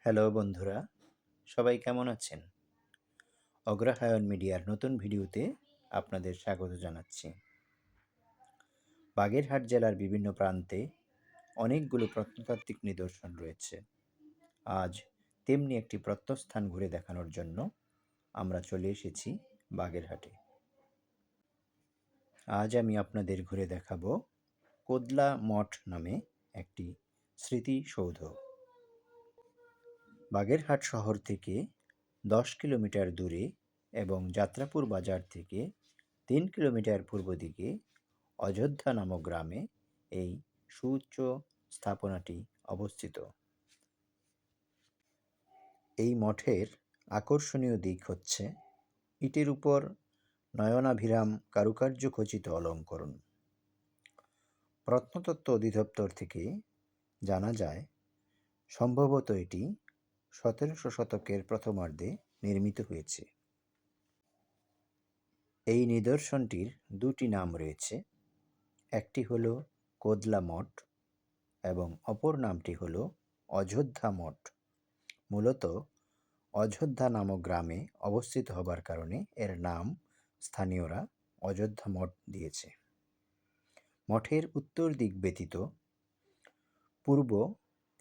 Hello বন্ধুরা, সবাই কেমন আছেন? অগ্রহায়ণ মিডিয়ার নতুন ভিডিওতে আপনাদের স্বাগত জানাচ্ছি। বাগেরহাট জেলার বিভিন্ন প্রান্তে অনেকগুলো প্রত্নতাত্ত্বিক নিদর্শন রয়েছে। আজ তেমনি একটি প্রত্নস্থান ঘুরে দেখানোর জন্য আমরা চলে এসেছি বাগেরহাটে। আজ আমি আপনাদের ঘুরে দেখাবো কোদলা মঠ নামে একটি স্মৃতিসৌধ। বাগেরহাট শহর থেকে 10 কিলোমিটার দূরে এবং যাত্রাপুর বাজার থেকে 3 কিলোমিটার পূর্ব দিকে অযোধ্যা নামক গ্রামে এই সুউচ্চ স্থাপনাটি অবস্থিত। এই মঠের আকর্ষণীয় দিক হচ্ছে ইটের উপর নয়নাভিরাম কারুকার্য খচিত অলঙ্করণ। প্রত্নতত্ত্ব অধিদপ্তর থেকে জানা যায়, সম্ভবত এটি 17শো শতকের প্রথমার্ধে নির্মিত হয়েছে। এই নিদর্শনটির দুটি নাম রয়েছে, একটি হল কোদলা মঠ এবং অপর নামটি হল অযোধ্যা মঠ। মূলত অযোধ্যা নামক গ্রামে অবস্থিত হবার কারণে এর নাম স্থানীয়রা অযোধ্যা মঠ দিয়েছে। মঠের উত্তর দিক ব্যতীত পূর্ব,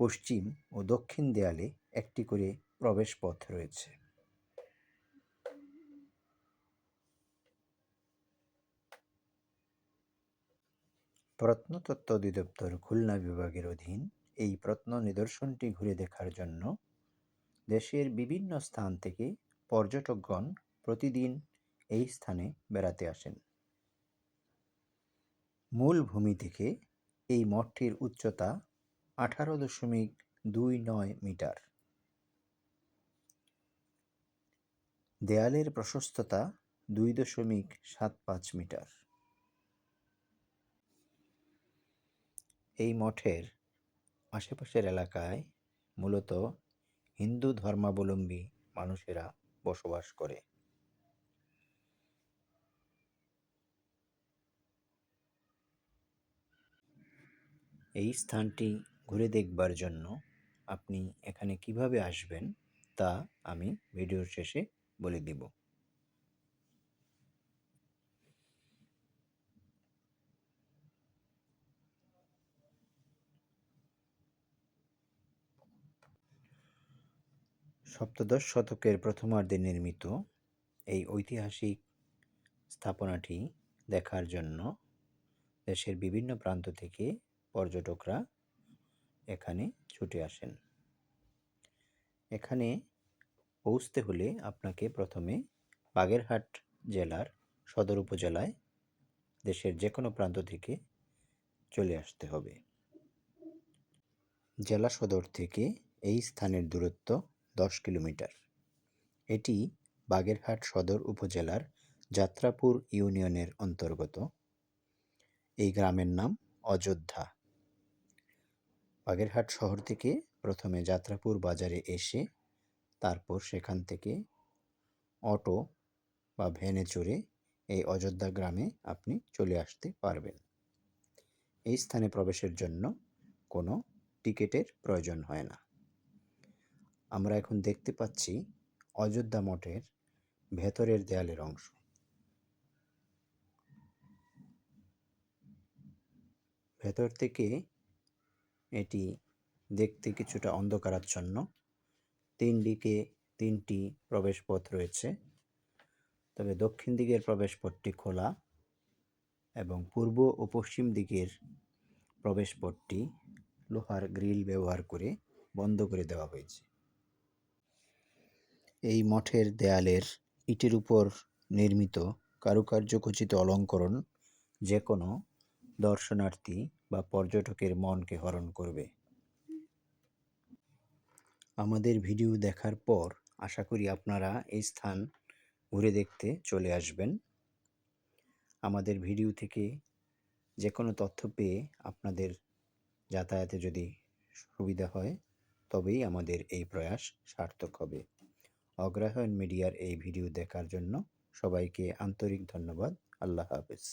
পশ্চিম ও দক্ষিণ দেয়ালে একটি করে প্রবেশ পথ রয়েছে। প্রত্নতত্ত্ব অধিদপ্তর খুলনা বিভাগের অধীন এই প্রত্ন নিদর্শনটি ঘুরে দেখার জন্য দেশের বিভিন্ন স্থান থেকে পর্যটকগণ প্রতিদিন এই স্থানে বেড়াতে আসেন। মূল ভূমি থেকে এই মঠটির উচ্চতা 18.29 মিটার। দেয়ালের প্রশস্ততা 2.75 মিটার। এই মঠের আশেপাশের এলাকায় মূলত হিন্দু ধর্মাবলম্বী মানুষেরা বসবাস করে। এই স্থানটি ঘুরে দেখবার জন্য আপনি এখানে কিভাবে আসবেন তা আমি ভিডিওর শেষে বলে দিব। সপ্তদশ শতকের প্রথমার্ধে নির্মিত এই ঐতিহাসিক স্থাপনাটি দেখার জন্য দেশের বিভিন্ন প্রান্ত থেকে পর্যটকরা এখানে ছুটে আসেন। এখানে পৌঁছতে হলে আপনাকে প্রথমে বাগেরহাট জেলার সদর উপজেলায় দেশের যে কোনো প্রান্ত থেকে চলে আসতে হবে। জেলা সদর থেকে এই স্থানের দূরত্ব 10 কিলোমিটার। এটি বাগেরহাট সদর উপজেলার যাত্রাপুর ইউনিয়নের অন্তর্গত। এই গ্রামের নাম অযোধ্যা। বাগেরহাট শহর থেকে প্রথমে যাত্রাপুর বাজারে এসে তারপর সেখান থেকে অটো বা ভ্যানে চড়ে এই অযোধ্যা গ্রামে আপনি চলে আসতে পারবেন। এই স্থানে প্রবেশের জন্য কোনো টিকিটের প্রয়োজন হয় না। আমরা এখন দেখতে পাচ্ছি অযোধ্যা মঠের ভেতরের দেয়ালের অংশ। ভেতর থেকে এটি দেখতে কিছুটা অন্ধকারাচ্ছন্ন। 3 দিকে 3টি প্রবেশ পথ রয়েছে, তবে দক্ষিণ দিকের প্রবেশ পথটি খোলা এবং পূর্ব ও পশ্চিম দিকের প্রবেশ পথটি লোহার গ্রিল ব্যবহার করে বন্ধ করে দেওয়া হয়েছে। এই মঠের দেয়ালের ইটের উপর নির্মিত কারুকার্যখচিত অলঙ্করণ যে কোনো দর্শনার্থী বা পর্যটকের মনকে হরণ করবে। আমাদের ভিডিও দেখার পর আশা করি আপনারা এই স্থান ঘুরে দেখতে চলে আসবেন। আমাদের ভিডিও থেকে যে কোনো তথ্য পেয়ে আপনাদের যাতায়াতে যদি সুবিধা হয় তবেই আমাদের এই প্রয়াস সার্থক হবে। অগ্রহায়ণ মিডিয়ার এই ভিডিও দেখার জন্য সবাইকে আন্তরিক ধন্যবাদ। আল্লাহ হাফেজ।